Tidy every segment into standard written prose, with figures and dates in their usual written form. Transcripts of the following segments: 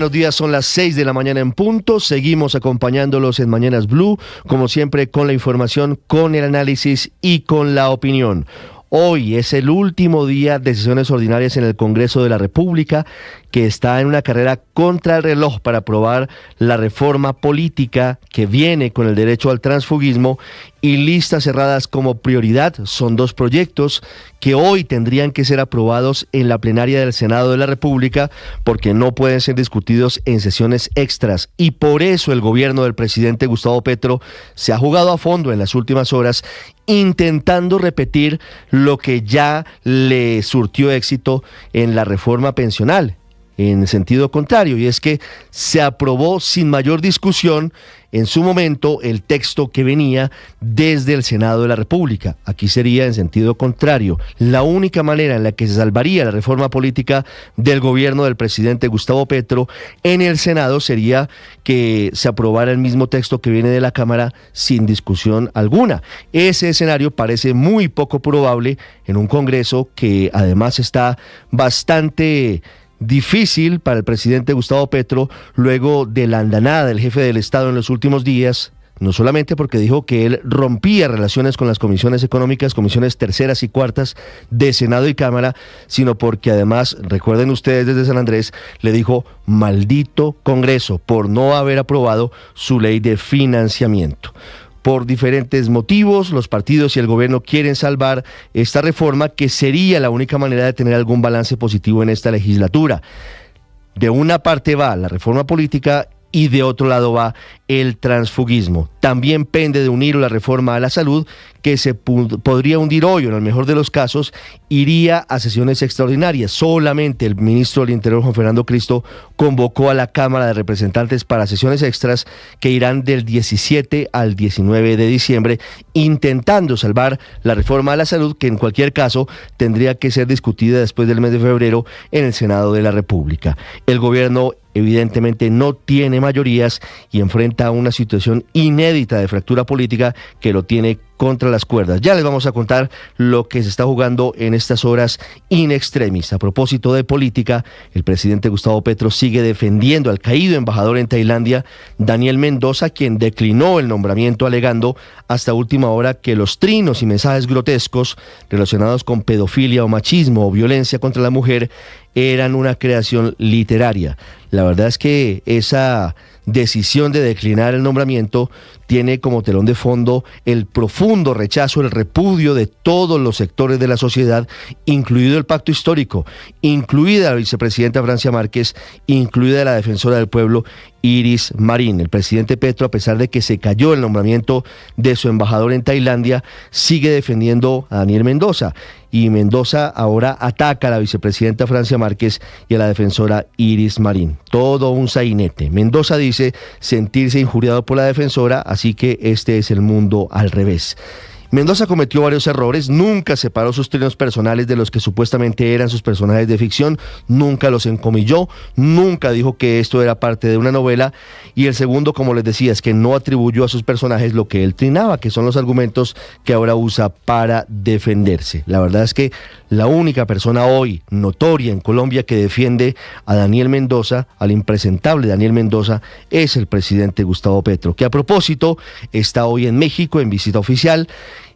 Buenos días, son las 6 de la mañana en punto. Seguimos acompañándolos en Mañanas Blue, como siempre con la información, con el análisis y con la opinión. Hoy es el último día de sesiones ordinarias en el Congreso de la República, que está en una carrera contra el reloj para aprobar la reforma política que viene con el derecho al transfugismo y listas cerradas como prioridad. Son dos proyectos que hoy tendrían que ser aprobados en la plenaria del Senado de la República porque no pueden ser discutidos en sesiones extras, y por eso el gobierno del presidente Gustavo Petro se ha jugado a fondo en las últimas horas intentando repetir lo que ya le surtió éxito en la reforma pensional, en sentido contrario, y es que se aprobó sin mayor discusión en su momento el texto que venía desde el Senado de la República. Aquí sería en sentido contrario. La única manera en la que se salvaría la reforma política del gobierno del presidente Gustavo Petro en el Senado sería que se aprobara el mismo texto que viene de la Cámara sin discusión alguna. Ese escenario parece muy poco probable en un Congreso que además está bastante difícil para el presidente Gustavo Petro luego de la andanada del jefe del Estado en los últimos días, no solamente porque dijo que él rompía relaciones con las comisiones económicas, comisiones terceras y cuartas de Senado y Cámara, sino porque además, recuerden ustedes desde San Andrés, le dijo maldito Congreso por no haber aprobado su ley de financiamiento. Por diferentes motivos, los partidos y el gobierno quieren salvar esta reforma, que sería la única manera de tener algún balance positivo en esta legislatura. De una parte va la reforma política y de otro lado va el transfugismo. También pende de unir la reforma a la salud, que se podría hundir hoy, en el mejor de los casos, iría a sesiones extraordinarias. Solamente el ministro del Interior, Juan Fernando Cristo, convocó a la Cámara de Representantes para sesiones extras que irán del 17 al 19 de diciembre, intentando salvar la reforma a la salud, que en cualquier caso tendría que ser discutida después del mes de febrero en el Senado de la República. El gobierno evidentemente no tiene mayorías y enfrenta una situación inédita de fractura política que lo tiene contra las cuerdas. Ya les vamos a contar lo que se está jugando en estas horas in extremis. A propósito de política, el presidente Gustavo Petro sigue defendiendo al caído embajador en Tailandia, Daniel Mendoza, quien declinó el nombramiento alegando hasta última hora que los trinos y mensajes grotescos relacionados con pedofilia o machismo o violencia contra la mujer eran una creación literaria. La verdad es que esa decisión de declinar el nombramiento tiene como telón de fondo el profundo rechazo, el repudio de todos los sectores de la sociedad, incluido el pacto histórico, incluida la vicepresidenta Francia Márquez, incluida la defensora del pueblo Iris Marín. El presidente Petro, a pesar de que se cayó el nombramiento de su embajador en Tailandia, sigue defendiendo a Daniel Mendoza, y Mendoza ahora ataca a la vicepresidenta Francia Márquez y a la defensora Iris Marín. Todo un sainete. Mendoza dice sentirse injuriado por la defensora, así que este es el mundo al revés. Mendoza cometió varios errores, nunca separó sus trinos personales de los que supuestamente eran sus personajes de ficción, nunca los encomilló, nunca dijo que esto era parte de una novela, y el segundo, como les decía, es que no atribuyó a sus personajes lo que él trinaba, que son los argumentos que ahora usa para defenderse. La verdad es que la única persona hoy notoria en Colombia que defiende a Daniel Mendoza, al impresentable Daniel Mendoza, es el presidente Gustavo Petro, que a propósito está hoy en México en visita oficial.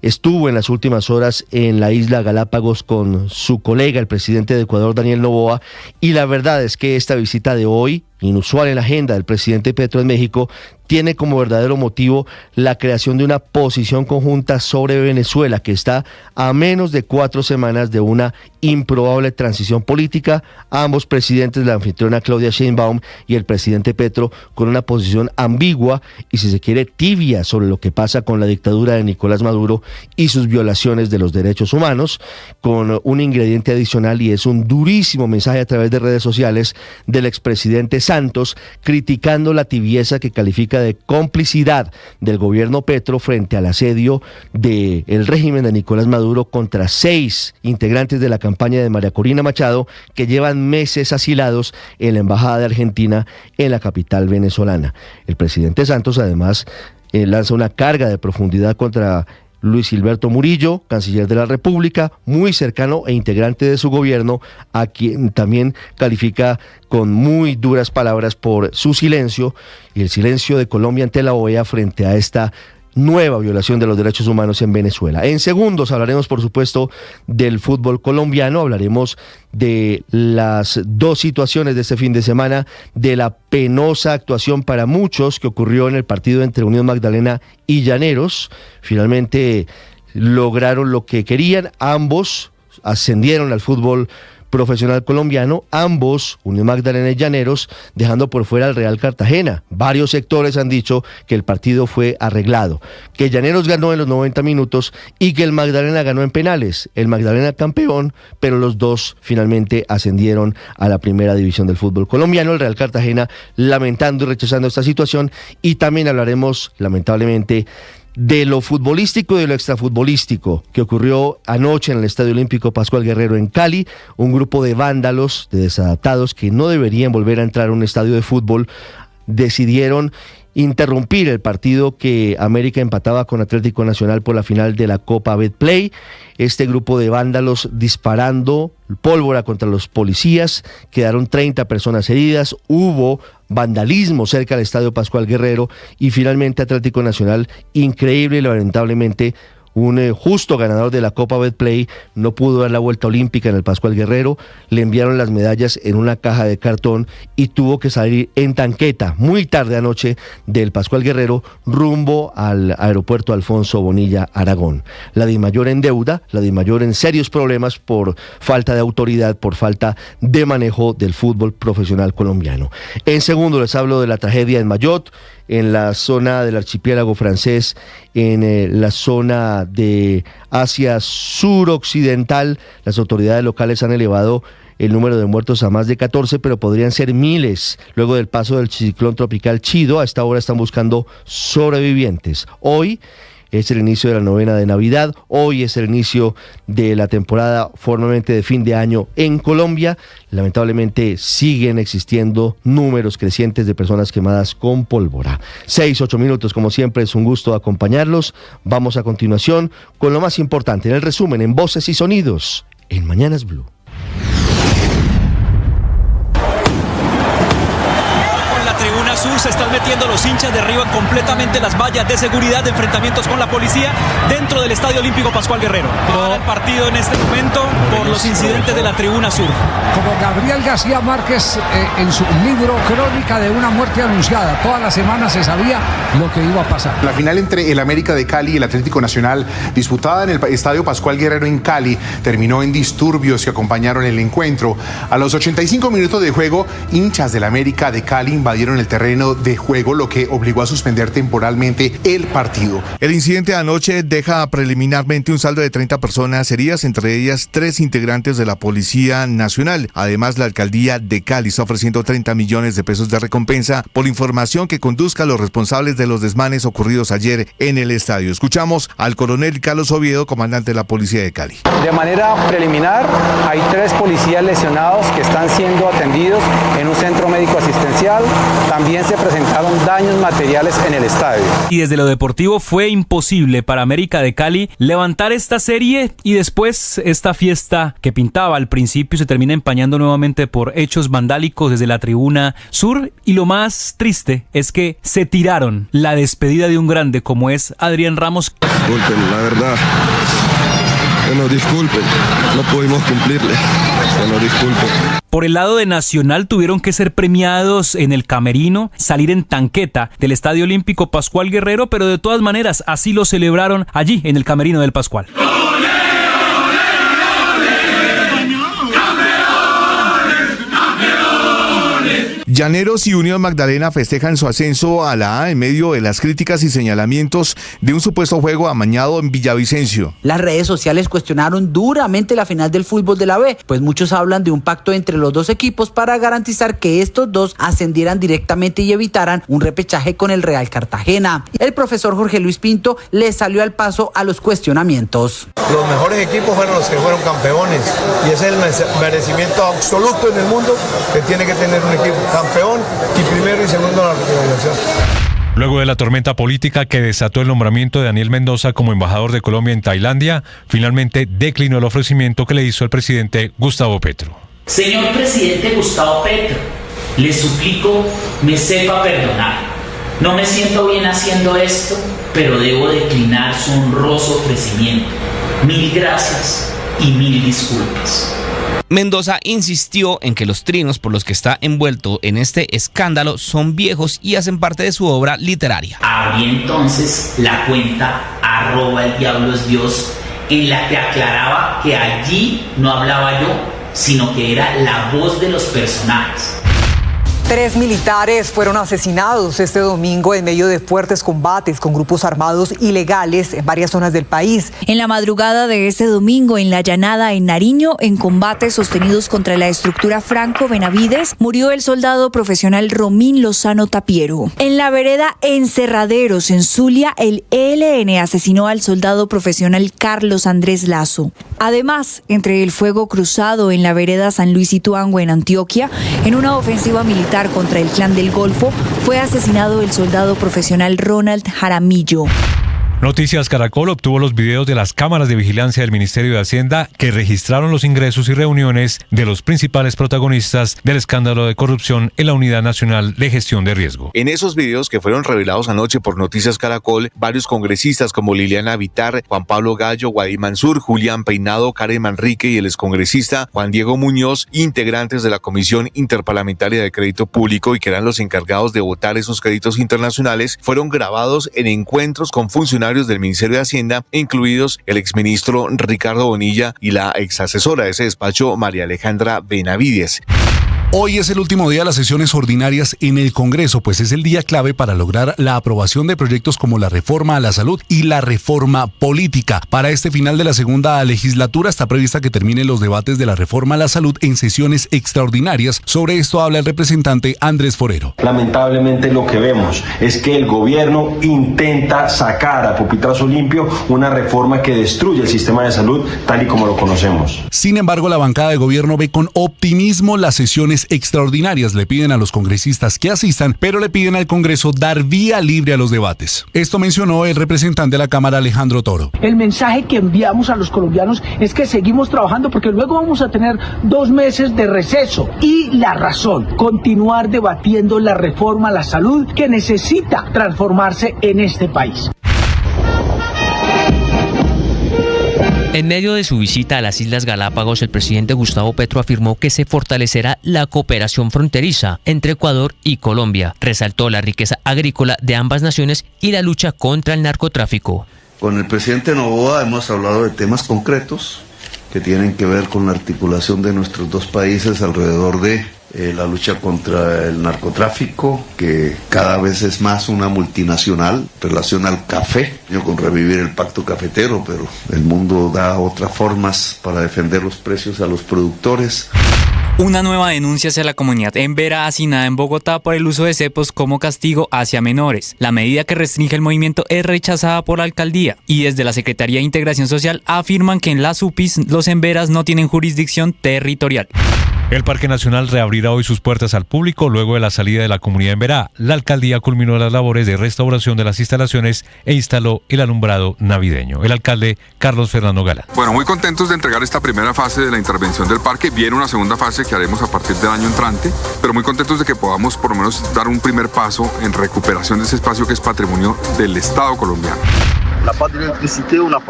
Estuvo en las últimas horas en la isla Galápagos con su colega, el presidente de Ecuador, Daniel Noboa, y la verdad es que esta visita de hoy, inusual en la agenda del presidente Petro en México, tiene como verdadero motivo la creación de una posición conjunta sobre Venezuela, que está a menos de 4 semanas de una improbable transición política. Ambos presidentes, la anfitriona Claudia Sheinbaum y el presidente Petro, con una posición ambigua y, si se quiere, tibia sobre lo que pasa con la dictadura de Nicolás Maduro y sus violaciones de los derechos humanos, con un ingrediente adicional, y es un durísimo mensaje a través de redes sociales del expresidente Santos, criticando la tibieza que califica de complicidad del gobierno Petro frente al asedio del régimen de Nicolás Maduro contra 6 integrantes de la campaña de María Corina Machado, que llevan meses asilados en la embajada de Argentina en la capital venezolana. El presidente Santos además lanza una carga de profundidad contra Luis Gilberto Murillo, canciller de la República, muy cercano e integrante de su gobierno, a quien también califica con muy duras palabras por su silencio y el silencio de Colombia ante la OEA frente a esta nueva violación de los derechos humanos en Venezuela. En segundos hablaremos, por supuesto, del fútbol colombiano, hablaremos de las dos situaciones de este fin de semana, de la penosa actuación para muchos que ocurrió en el partido entre Unión Magdalena y Llaneros. Finalmente lograron lo que querían, ambos ascendieron al fútbol profesional colombiano, ambos, Unión Magdalena y Llaneros, dejando por fuera al Real Cartagena. Varios sectores han dicho que el partido fue arreglado, que Llaneros ganó en los 90 minutos y que el Magdalena ganó en penales. El Magdalena campeón, pero los dos finalmente ascendieron a la primera división del fútbol colombiano. El Real Cartagena lamentando y rechazando esta situación, y también hablaremos, lamentablemente, de lo futbolístico y de lo extrafutbolístico que ocurrió anoche en el Estadio Olímpico Pascual Guerrero en Cali. Un grupo de vándalos, de desadaptados que no deberían volver a entrar a un estadio de fútbol, decidieron interrumpir el partido que América empataba con Atlético Nacional por la final de la Copa Betplay. Este grupo de vándalos disparando pólvora contra los policías, quedaron 30 personas heridas, hubo vandalismo cerca del Estadio Pascual Guerrero y finalmente Atlético Nacional, increíble y lamentablemente, un justo ganador de la Copa Betplay, no pudo dar la vuelta olímpica en el Pascual Guerrero, le enviaron las medallas en una caja de cartón y tuvo que salir en tanqueta muy tarde anoche del Pascual Guerrero rumbo al aeropuerto Alfonso Bonilla Aragón. La DIMAYOR en deuda, la DIMAYOR en serios problemas por falta de autoridad, por falta de manejo del fútbol profesional colombiano. En segundo les hablo de la tragedia en Mayotte, en la zona del archipiélago francés, en la zona de Asia suroccidental. Las autoridades locales han elevado el número de muertos a más de 14, pero podrían ser miles. Luego del paso del ciclón tropical Chido, a esta hora están buscando sobrevivientes. Hoy es el inicio de la novena de Navidad, hoy es el inicio de la temporada formalmente de fin de año en Colombia. Lamentablemente siguen existiendo números crecientes de personas quemadas con pólvora. 6-8 minutos, como siempre, es un gusto acompañarlos. Vamos a continuación con lo más importante en el resumen en Voces y Sonidos en Mañanas Blue. Sur se están metiendo los hinchas, derriban completamente las vallas de seguridad de enfrentamientos con la policía dentro del Estadio Olímpico Pascual Guerrero. Para el partido en este momento por los incidentes de la tribuna sur. Como Gabriel García Márquez en su libro Crónica de una muerte anunciada, toda la semana se sabía lo que iba a pasar. La final entre el América de Cali y el Atlético Nacional, disputada en el Estadio Pascual Guerrero en Cali, terminó en disturbios que acompañaron el encuentro. A los 85 minutos de juego, hinchas del América de Cali invadieron el terreno de juego, lo que obligó a suspender temporalmente el partido. El incidente de anoche deja preliminarmente un saldo de 30 personas heridas, entre ellas 3 integrantes de la Policía Nacional. Además, la alcaldía de Cali está ofreciendo 30 millones de pesos de recompensa por información que conduzca a los responsables de los desmanes ocurridos ayer en el estadio. Escuchamos al coronel Carlos Oviedo, comandante de la Policía de Cali. De manera preliminar, hay 3 policías lesionados que están siendo atendidos en un centro médico asistencial. También se presentaron daños materiales en el estadio. Y desde lo deportivo fue imposible para América de Cali levantar esta serie y después esta fiesta que pintaba al principio se termina empañando nuevamente por hechos vandálicos desde la tribuna sur, y lo más triste es que se tiraron la despedida de un grande como es Adrián Ramos. Disculpen, la verdad. Bueno, disculpen, no pudimos cumplirle. Bueno, disculpen. Por el lado de Nacional tuvieron que ser premiados en el camerino, salir en tanqueta del Estadio Olímpico Pascual Guerrero, pero de todas maneras así lo celebraron allí en el camerino del Pascual. Llaneros y Unión Magdalena festejan su ascenso a la A en medio de las críticas y señalamientos de un supuesto juego amañado en Villavicencio. Las redes sociales cuestionaron duramente la final del fútbol de la B, pues muchos hablan de un pacto entre los dos equipos para garantizar que estos dos ascendieran directamente y evitaran un repechaje con el Real Cartagena. El profesor Jorge Luis Pinto le salió al paso a los cuestionamientos. Los mejores equipos fueron los que fueron campeones, y ese es el merecimiento absoluto en el mundo que tiene que tener un equipo campeón y primero y segundo en la organización. Luego de la tormenta política que desató el nombramiento de Daniel Mendoza como embajador de Colombia en Tailandia, finalmente declinó el ofrecimiento que le hizo el presidente Gustavo Petro. Señor presidente Gustavo Petro, le suplico me sepa perdonar. No me siento bien haciendo esto, pero debo declinar su honroso ofrecimiento. Mil gracias y mil disculpas. Mendoza insistió en que los trinos por los que está envuelto en este escándalo son viejos y hacen parte de su obra literaria. Abrí entonces la cuenta @eldiablosdios, en la que aclaraba que allí no hablaba yo, sino que era la voz de los personajes. 3 militares fueron asesinados este domingo en medio de fuertes combates con grupos armados ilegales en varias zonas del país. En la madrugada de este domingo, en la Llanada, en Nariño, en combates sostenidos contra la estructura Franco Benavides, murió el soldado profesional Romín Lozano Tapiero. En la vereda Encerraderos, en Zulia, el ELN asesinó al soldado profesional Carlos Andrés Lazo. Además, entre el fuego cruzado en la vereda San Luis Ituango, en Antioquia, en una ofensiva militar contra el Clan del Golfo, fue asesinado el soldado profesional Ronald Jaramillo. Noticias Caracol obtuvo los videos de las cámaras de vigilancia del Ministerio de Hacienda que registraron los ingresos y reuniones de los principales protagonistas del escándalo de corrupción en la Unidad Nacional de Gestión de Riesgo. En esos videos que fueron revelados anoche por Noticias Caracol, varios congresistas como Liliana Vitar, Juan Pablo Gallo, Guadí Mansur, Julián Peinado, Karen Manrique y el excongresista Juan Diego Muñoz, integrantes de la Comisión Interparlamentaria de Crédito Público y que eran los encargados de votar esos créditos internacionales, fueron grabados en encuentros con funcionarios del Ministerio de Hacienda, incluidos el exministro Ricardo Bonilla y la exasesora de ese despacho, María Alejandra Benavides. Hoy es el último día de las sesiones ordinarias en el Congreso, pues es el día clave para lograr la aprobación de proyectos como la reforma a la salud y la reforma política. Para este final de la segunda legislatura está prevista que terminen los debates de la reforma a la salud en sesiones extraordinarias. Sobre esto habla el representante Andrés Forero. Lamentablemente lo que vemos es que el gobierno intenta sacar a pupitrazo limpio una reforma que destruye el sistema de salud tal y como lo conocemos. Sin embargo, la bancada de gobierno ve con optimismo las sesiones extraordinarias. Le piden a los congresistas que asistan, pero le piden al Congreso dar vía libre a los debates. Esto mencionó el representante de la Cámara, Alejandro Toro. El mensaje que enviamos a los colombianos es que seguimos trabajando porque luego vamos a tener 2 meses de receso. Y la razón, continuar debatiendo la reforma a la salud que necesita transformarse en este país. En medio de su visita a las Islas Galápagos, el presidente Gustavo Petro afirmó que se fortalecerá la cooperación fronteriza entre Ecuador y Colombia. Resaltó la riqueza agrícola de ambas naciones y la lucha contra el narcotráfico. Con el presidente Noboa hemos hablado de temas concretos que tienen que ver con la articulación de nuestros dos países alrededor de la lucha contra el narcotráfico, que cada vez es más una multinacional, relación al café, con revivir el pacto cafetero, pero el mundo da otras formas para defender los precios a los productores. Una nueva denuncia hacia la comunidad embera hacinada en Bogotá por el uso de cepos como castigo hacia menores. La medida que restringe el movimiento es rechazada por la alcaldía y desde la Secretaría de Integración Social afirman que en las UPIs los emberas no tienen jurisdicción territorial. El Parque Nacional reabrirá hoy sus puertas al público luego de la salida de la comunidad emberá. La alcaldía culminó las labores de restauración de las instalaciones e instaló el alumbrado navideño. El alcalde Carlos Fernando Gala. Bueno, muy contentos de entregar esta primera fase de la intervención del parque. Viene una segunda fase que haremos a partir del año entrante, pero muy contentos de que podamos por lo menos dar un primer paso en recuperación de ese espacio que es patrimonio del Estado colombiano.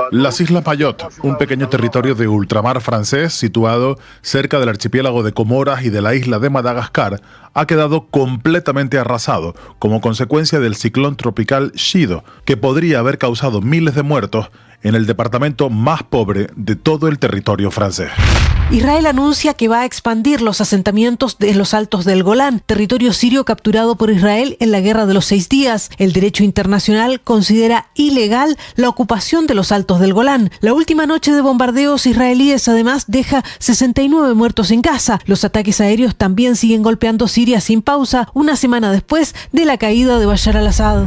Las Islas Mayotte, un pequeño territorio de ultramar francés situado cerca del archipiélago de Comoras y de la isla de Madagascar, ha quedado completamente arrasado como consecuencia del ciclón tropical Chido, que podría haber causado miles de muertos en el departamento más pobre de todo el territorio francés. Israel anuncia que va a expandir los asentamientos de los Altos del Golán, territorio sirio capturado por Israel en la Guerra de los 6 días. El derecho internacional considera ilegal la ocupación de los Altos del Golán. La última noche de bombardeos israelíes además deja 69 muertos en Gaza. Los ataques aéreos también siguen golpeando Siria sin pausa, una semana después de la caída de Bashar al-Assad.